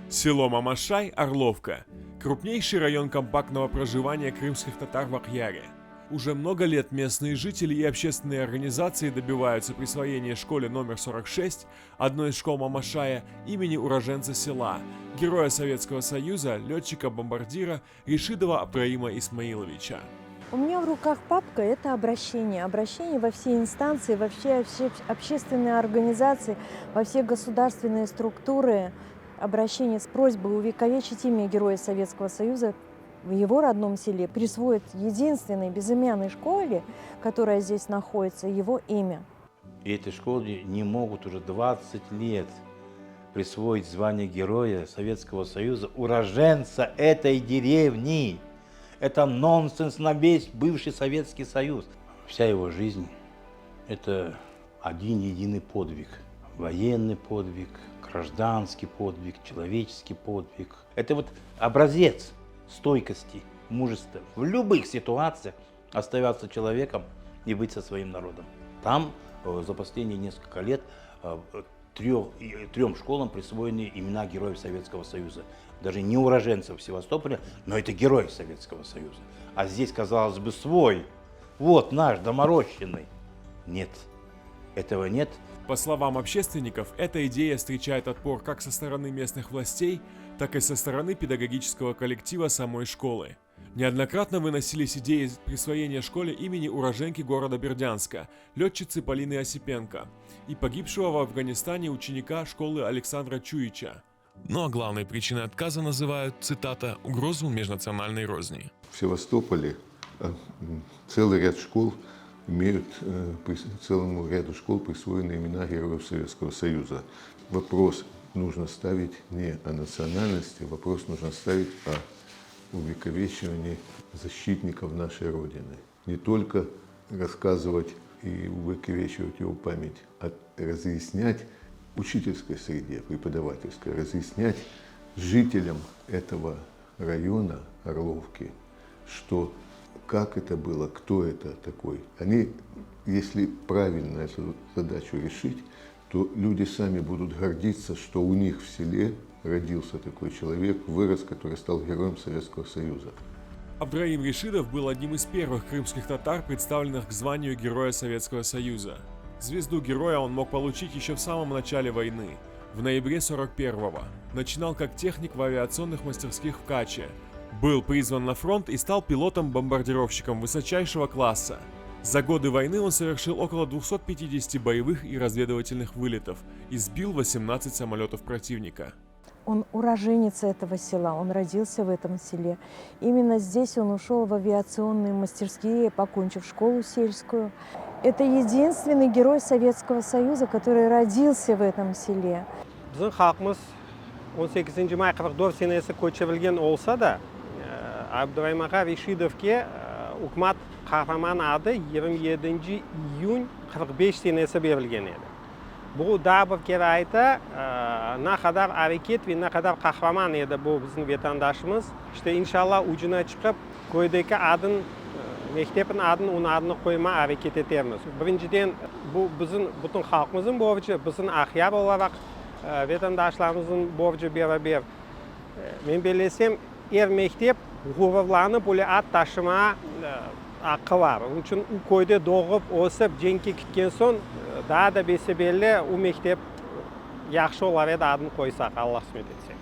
Село Мамашай, Орловка. Крупнейший район компактного проживания крымских татар в Ахьяре. Уже много лет местные жители и общественные организации добиваются присвоения школе номер 46, одной из школ Мамашая, имени уроженца села, героя Советского Союза, летчика-бомбардира Ришидова Абраима Исмаиловича. У меня в руках папка – это обращение. Обращение во все инстанции, во все общественные организации, во все государственные структуры. Обращение с просьбой увековечить имя Героя Советского Союза в его родном селе, присвоить единственной безымянной школе, которая здесь находится, его имя. И этой школе не могут уже 20 лет присвоить звание Героя Советского Союза уроженца этой деревни. Это нонсенс на весь бывший Советский Союз. Вся его жизнь – это один единый подвиг. Военный подвиг, гражданский подвиг, человеческий подвиг. Это вот образец стойкости, мужества. В любых ситуациях оставаться человеком и быть со своим народом. Там за последние несколько лет трем школам присвоены имена героев Советского Союза. Даже не уроженцев Севастополя, но это герои Советского Союза. А здесь, казалось бы, свой. Вот наш, доморощенный. Нет, этого нет. По словам общественников, эта идея встречает отпор как со стороны местных властей, так и со стороны педагогического коллектива самой школы. Неоднократно выносились идеи присвоения школе имени уроженки города Бердянска, летчицы Полины Осипенко и погибшего в Афганистане ученика школы Александра Чуича. Но главной причиной отказа называют, цитата, «угрозу межнациональной розни». В Севастополе целый ряд школ имеют целому ряду школ присвоены имена героев Советского Союза. Вопрос нужно ставить не о национальности, вопрос нужно ставить о увековечивании защитников нашей Родины. Не только рассказывать и увековечивать его память, а разъяснять учительской среде, преподавательской, разъяснять жителям этого района Орловки, что как это было, кто это такой. Они, если правильно эту задачу решить, то люди сами будут гордиться, что у них в селе родился такой человек, вырос, который стал героем Советского Союза. Абраим Ришидов был одним из первых крымских татар, представленных к званию Героя Советского Союза. Звезду героя он мог получить еще в самом начале войны, в ноябре 41-го. Начинал как техник в авиационных мастерских в Каче. Был призван на фронт и стал пилотом-бомбардировщиком высочайшего класса. За годы войны он совершил около 250 боевых и разведывательных вылетов и сбил 18 самолетов противника. Он уроженец этого села, он родился в этом селе. Именно здесь он ушел в авиационные мастерские, покончив школу сельскую. Это единственный герой Советского Союза, который родился в этом селе. Біздің халқымыз 18 май 44 сенесі көшірілген олса да, Абдраим аға Ришидовке үкімет қахраман ады 27 июнь 45 сенесі берілген еді. Бұл да бір кері айта, на қадар әрекет ве на қадар қахраман еді бұл біздің ветандашымыз. Иншалла ұжына шығып, көйдегі адын, мектептің адын, оның адыны қойма әрекет етерміз. Біріншіден, бұл біздің бұтын халқымыздың борышы, біздің Ахьяр оларақ ветандашларымыздың борышы бер. Мен білесем, мектеп ғұрырланып, оле ат ташыма ақы бар. Onun үшін у көйде доғып, осып, женке күткен сон, да бесі белі у мектеп яқшы олар еді адын қойсақ, Аллах сүмет етсе.